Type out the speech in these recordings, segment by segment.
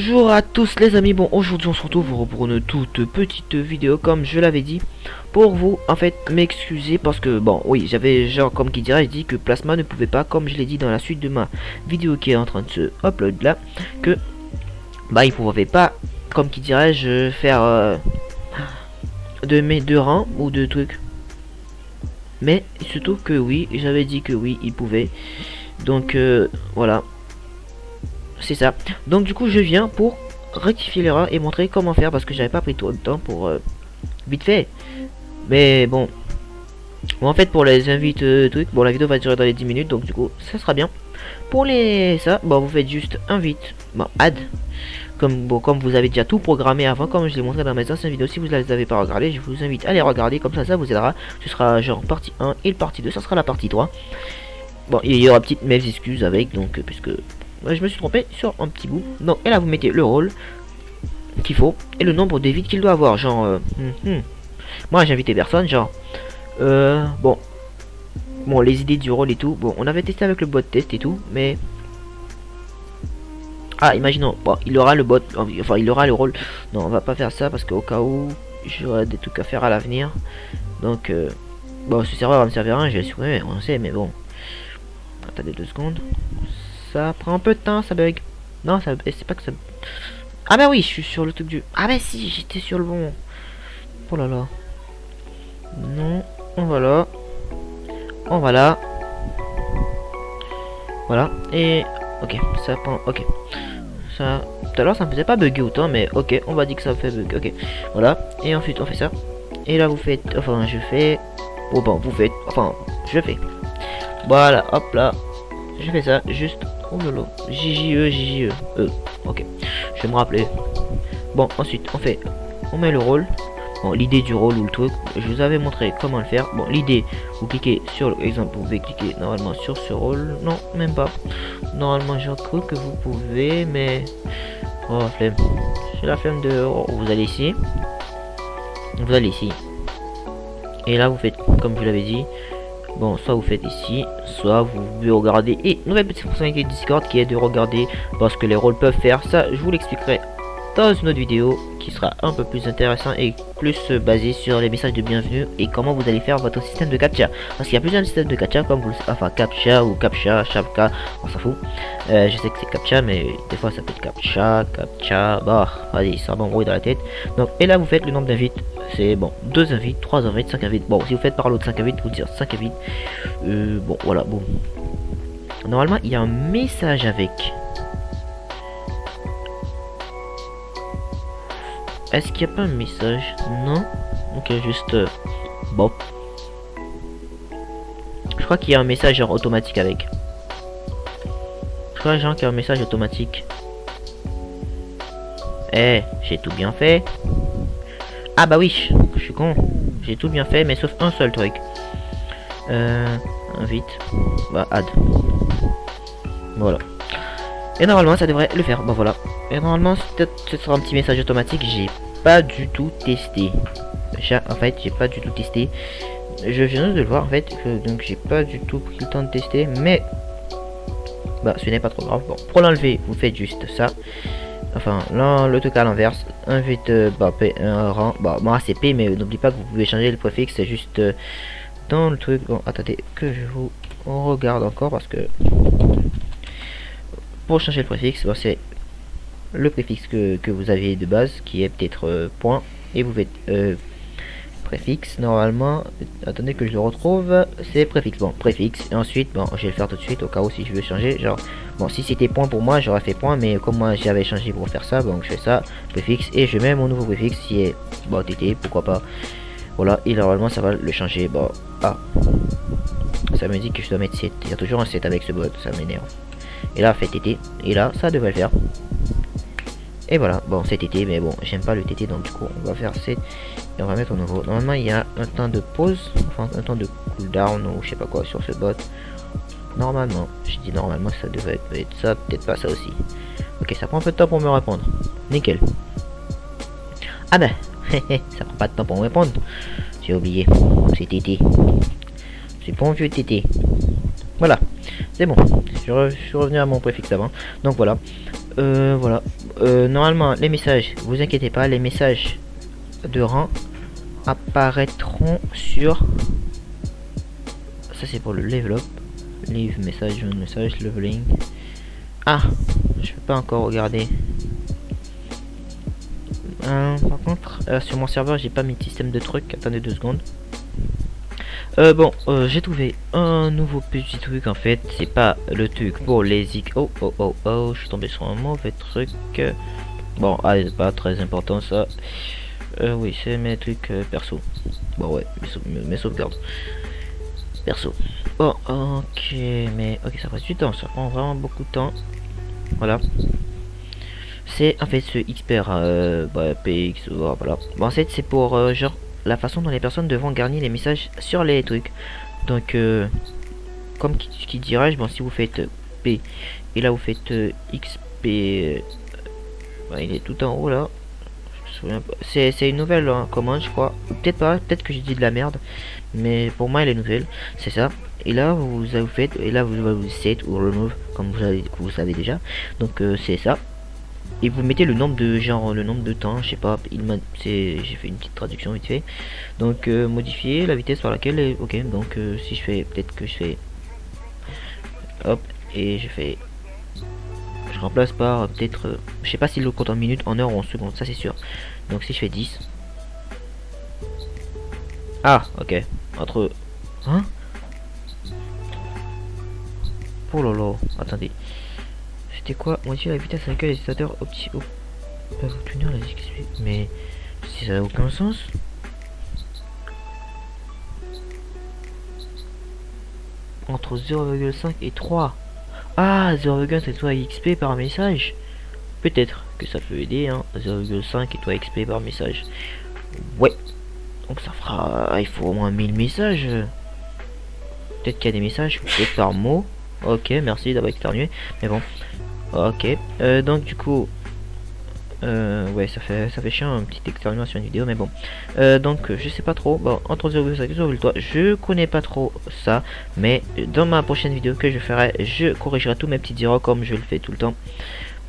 Bonjour à tous les amis, bon aujourd'hui on se retrouve pour une toute petite vidéo comme je l'avais dit pour vous en fait m'excuser parce que bon oui j'avais genre comme qui dirait dit que Plasma ne pouvait pas comme je l'ai dit dans la suite de ma vidéo qui est en train de se upload là que bah il pouvait pas comme qui dirais-je faire de mes deux rangs ou de trucs, mais surtout que oui j'avais dit que oui il pouvait donc voilà. C'est ça. Donc du coup je viens pour rectifier l'erreur et montrer comment faire parce que j'avais pas pris trop de temps pour vite fait. Mais bon. Bon en fait pour les invites trucs, bon la vidéo va durer dans les 10 minutes donc du coup ça sera bien. Pour les ça, bon vous faites juste invite, bon add. Comme vous avez déjà tout programmé avant, comme je l'ai montré dans mes anciennes vidéos, si vous ne les avez pas regardées, je vous invite à les regarder, comme ça vous aidera. Ce sera genre partie 1 et le partie 2, ça sera la partie 3. Bon il y aura petite mes excuses avec donc puisque je me suis trompé sur un petit bout. Donc et là vous mettez le rôle qu'il faut et le nombre de vides qu'il doit avoir. Genre moi j'ai invité personne. Genre bon les idées du rôle et tout. Bon on avait testé avec le bot test et tout. Mais imaginons bon il aura le bot. Enfin il aura le rôle. Non on va pas faire ça parce qu'au cas où j'aurai des trucs à faire à l'avenir. Donc bon ce serveur va me servir un. Je vais supprimer on sait mais bon. Attendez 2 secondes. Ça prend un peu de temps, ça bug. Non, ça c'est pas que ça. Ah bah oui, je suis sur le truc du. Ah bah si, j'étais sur le bon. Oh là là. Non, on va là. On va là. Voilà. Et ok, ça prend. Ok. Ça. Tout à l'heure, ça me faisait pas bugger autant, mais ok, on va dire que ça fait bug. Ok. Voilà. Et ensuite, on fait ça. Et là, vous faites. Enfin, je fais. Oh bon, vous faites. Enfin, je fais. Voilà, hop là. Je fais ça, juste. Oh lolo, JJE. Ok, je vais me rappeler. Bon, ensuite, on met le rôle. Bon, l'idée du rôle ou le truc, je vous avais montré comment le faire. Bon, l'idée, vous cliquez sur l'exemple, vous pouvez cliquer normalement sur ce rôle. Non, même pas. Normalement, j'ai cru que vous pouvez, mais. Oh, flemme. J'ai la flemme de. Oh, vous allez ici. Vous allez ici. Et là, vous faites comme je l'avais dit. Bon, soit vous faites ici, soit vous pouvez regarder. Et nouvelle petite fonctionnalité Discord qui est de regarder parce que les rôles peuvent faire. Ça, je vous l'expliquerai dans une autre vidéo qui sera un peu plus intéressant et plus basé sur les messages de bienvenue et comment vous allez faire votre système de captcha. Parce qu'il y a plusieurs systèmes de captcha comme vous, enfin captcha ou captcha, chapka, on s'en fout. Je sais que c'est captcha, mais des fois ça peut être captcha, bah, vas-y, ça m'embrouille dans la tête. Donc, et là vous faites le nombre d'invites. C'est bon, 2 invites, 3 invites, 5 invites. Bon, si vous faites par l'autre 5 invites, vous dire 5 invites. Bon, voilà, bon. Normalement, il y a un message avec. Est-ce qu'il n'y a pas un message? Non. Ok, juste. Bon. Je crois qu'il y a un message genre automatique avec. Je crois genre qu'il y a un message automatique. Eh, j'ai tout bien fait. Ah bah oui, je suis con. J'ai tout bien fait, mais sauf un seul truc. Invite. Bah, add. Voilà. Et normalement, ça devrait le faire. Bah voilà. Et normalement, ce sera un petit message automatique. J'ai pas du tout testé. En fait, j'ai pas du tout testé. Je viens de le voir en fait. Donc, j'ai pas du tout pris le temps de tester. Mais, bah, ce n'est pas trop grave. Bon, pour l'enlever, vous faites juste ça. Enfin, là, le truc à l'inverse. Invite un rang. Bah, moi c'est P, mais n'oubliez pas que vous pouvez changer le préfixe. C'est juste dans le truc. Bon, attendez que je vous regarde encore parce que pour changer le préfixe, bon, c'est le préfixe que vous avez de base qui est peut-être point. Et vous faites préfixe. Normalement, attendez que je le retrouve. C'est préfixe. Bon, préfixe. Et ensuite, bon, je vais le faire tout de suite au cas où si je veux changer. Genre. Bon, si c'était point pour moi, j'aurais fait point, mais comme moi j'avais changé pour faire ça, donc je fais ça, préfixe, et je mets mon nouveau préfixe qui est, bon, TT, pourquoi pas. Voilà, et normalement ça va le changer. Bon, ça me dit que je dois mettre 7. Il y a toujours un 7 avec ce bot, ça m'énerve. Et là, fait TT, et là, ça devrait le faire. Et voilà, bon, c'est TT, mais bon, j'aime pas le TT, donc du coup, on va faire 7, et on va mettre au nouveau. Normalement, il y a un temps de pause, enfin, un temps de cooldown, ou je sais pas quoi, sur ce bot. Normalement, je dis normalement ça devrait être ça, peut-être pas ça aussi. Ok, ça prend un peu de temps pour me répondre. Nickel. Ah ben, ça prend pas de temps pour me répondre. J'ai oublié. C'est TT. C'est bon vieux TT. Voilà, c'est bon. Je suis revenu à mon préfixe avant. Donc voilà. Voilà. Normalement, les messages, vous inquiétez pas, les messages de rang apparaîtront sur... Ça c'est pour le level up. Leave message, message, leveling. Ah, je peux pas encore regarder. Par contre, sur mon serveur, j'ai pas mis de système de trucs. Attendez 2 secondes. Bon, j'ai trouvé un nouveau petit truc en fait. C'est pas le truc pour les je suis tombé sur un mauvais truc. Bon, allez, c'est pas très important ça. Oui, c'est mes trucs perso. Bon, ouais, mes sauvegardes. Perso. Bon, ok, mais ok, ça passe du temps. Ça prend vraiment beaucoup de temps. Voilà. C'est en fait ce XPR, PX, voilà. Bon, en fait, c'est pour genre la façon dont les personnes devront garnir les messages sur les trucs. Donc, comme qui dirais-je, bon, si vous faites P et là vous faites XP, il est tout en haut là. C'est une nouvelle commande, je crois. Peut-être pas, peut-être que j'ai dit de la merde, mais pour moi elle est nouvelle. C'est ça. Et là vous faites, et là vous set ou remove comme vous savez déjà. Donc c'est ça. Et vous mettez le nombre de genre le nombre de temps, je sais pas, j'ai fait une petite traduction vite fait. Donc modifier la vitesse par laquelle est ok. Donc si je fais peut-être que je fais hop et je fais je remplace par peut-être je sais pas si le compte en minutes, en heures ou en secondes, ça c'est sûr. Donc si je fais 10. Ah ok. Entre hein. Oh lolo, attendez. C'était quoi? Modifier la vitesse à laquelle les utilisateurs peuvent obtenir les XP. Mais ça n'a aucun sens. Entre 0,5 et 3. Ah, 0,5 et 3 XP par message. Peut-être que ça peut aider, hein. 0,5 et 3 XP par message. Ouais. Donc ça fera... il faut au moins 1000 messages. Peut-être qu'il y a des messages, peut-être par mot. Ok, merci d'avoir externué. Mais bon. Ok. Donc du coup... ouais, ça fait chiant, une petite extermination une vidéo, mais bon. Donc, je sais pas trop. Bon, entre 0,5 et 0,3, je connais pas trop ça. Mais dans ma prochaine vidéo que je ferai, je corrigerai tous mes petites erreurs comme je le fais tout le temps.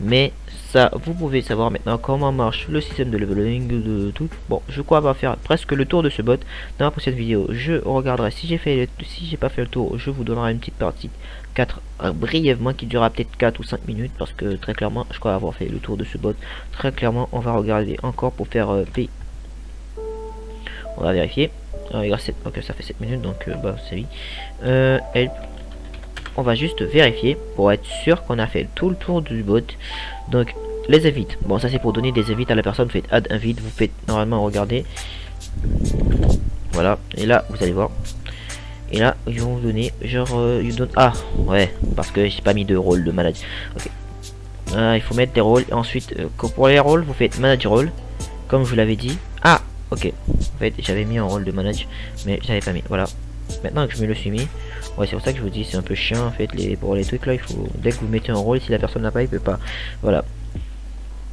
Mais ça, vous pouvez savoir maintenant comment marche le système de leveling de tout. Bon, je crois avoir faire presque le tour de ce bot. Dans la prochaine vidéo, je regarderai si j'ai pas fait le tour, je vous donnerai une petite partie 4 brièvement qui durera peut-être 4 ou 5 minutes parce que très clairement, je crois avoir fait le tour de ce bot. Très clairement, on va regarder encore pour faire P. On va vérifier. Il reste 7, ok, ça fait 7 minutes donc bah c'est lui. Help. On va juste vérifier pour être sûr qu'on a fait tout le tour du bot. Donc les invites, bon ça c'est pour donner des invites à la personne. Vous faites add invite, vous faites normalement regarder, voilà, et là vous allez voir, et là ils vont vous donner genre ah ouais, parce que j'ai pas mis de rôle de manager. Ok, il faut mettre des rôles et ensuite pour les rôles vous faites manage rôle comme je vous l'avais dit. Ah ok, en fait j'avais mis un rôle de manager mais j'avais pas mis, voilà, maintenant que je me le suis mis. Ouais, c'est pour ça que je vous dis, c'est un peu chiant en fait pour les trucs là. Il faut, dès que vous mettez un rôle, si la personne n'a pas, il peut pas. Voilà.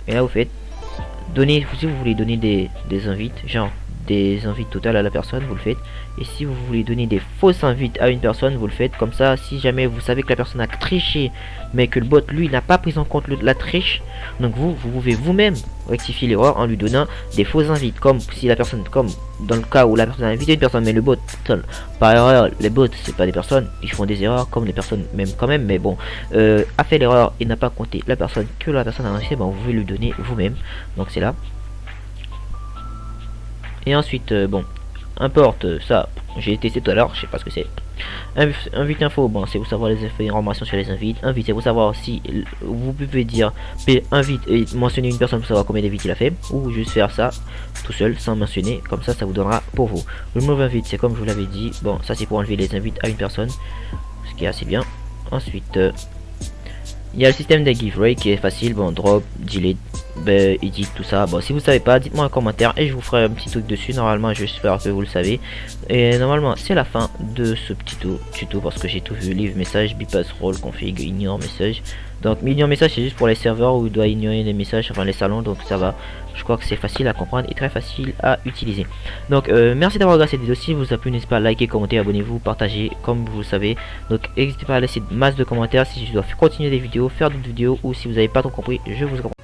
Et là vous faites donner, si vous voulez donner des invites, genre des invites totales à la personne, vous le faites. Et si vous voulez donner des fausses invites à une personne, vous le faites. Comme ça, si jamais vous savez que la personne a triché, mais que le bot lui n'a pas pris en compte la triche, donc vous pouvez vous-même rectifier l'erreur en lui donnant des fausses invites. Comme si la personne, comme dans le cas où la personne a invité une personne, mais le bot, par erreur, les bots c'est pas des personnes, ils font des erreurs comme les personnes même quand même, mais bon, a fait l'erreur et n'a pas compté la personne que la personne a invité, bon, vous pouvez lui donner vous-même. Donc c'est là. Et ensuite, bon, importe ça, j'ai testé tout à l'heure, je sais pas ce que c'est. Invite info, bon, c'est vous savoir les informations sur les invites. Invite, c'est vous savoir si vous pouvez dire P invite et mentionner une personne pour savoir combien d'invites il a fait, ou juste faire ça tout seul sans mentionner, comme ça vous donnera pour vous. Le mot invite, c'est comme je vous l'avais dit, bon, ça c'est pour enlever les invites à une personne, ce qui est assez bien. Ensuite, il y a le système des giveaway qui est facile, bon, drop, delete, edit tout ça. Bon, si vous savez pas, dites-moi en commentaire et je vous ferai un petit truc dessus. Normalement, j'espère que vous le savez. Et normalement, c'est la fin de ce petit tuto parce que j'ai tout vu. Livre message, bypass role, config, ignore message. Donc ignore message, c'est juste pour les serveurs où il doit ignorer les messages, enfin les salons, donc ça va. Je crois que c'est facile à comprendre et très facile à utiliser. Donc merci d'avoir regardé cette vidéo. Si vous a plu, n'hésitez pas à liker, commenter, abonnez-vous, partagez comme vous le savez. Donc n'hésitez pas à laisser masse de commentaires si je dois continuer des vidéos, faire d'autres vidéos, ou si vous n'avez pas trop compris, je vous comprends.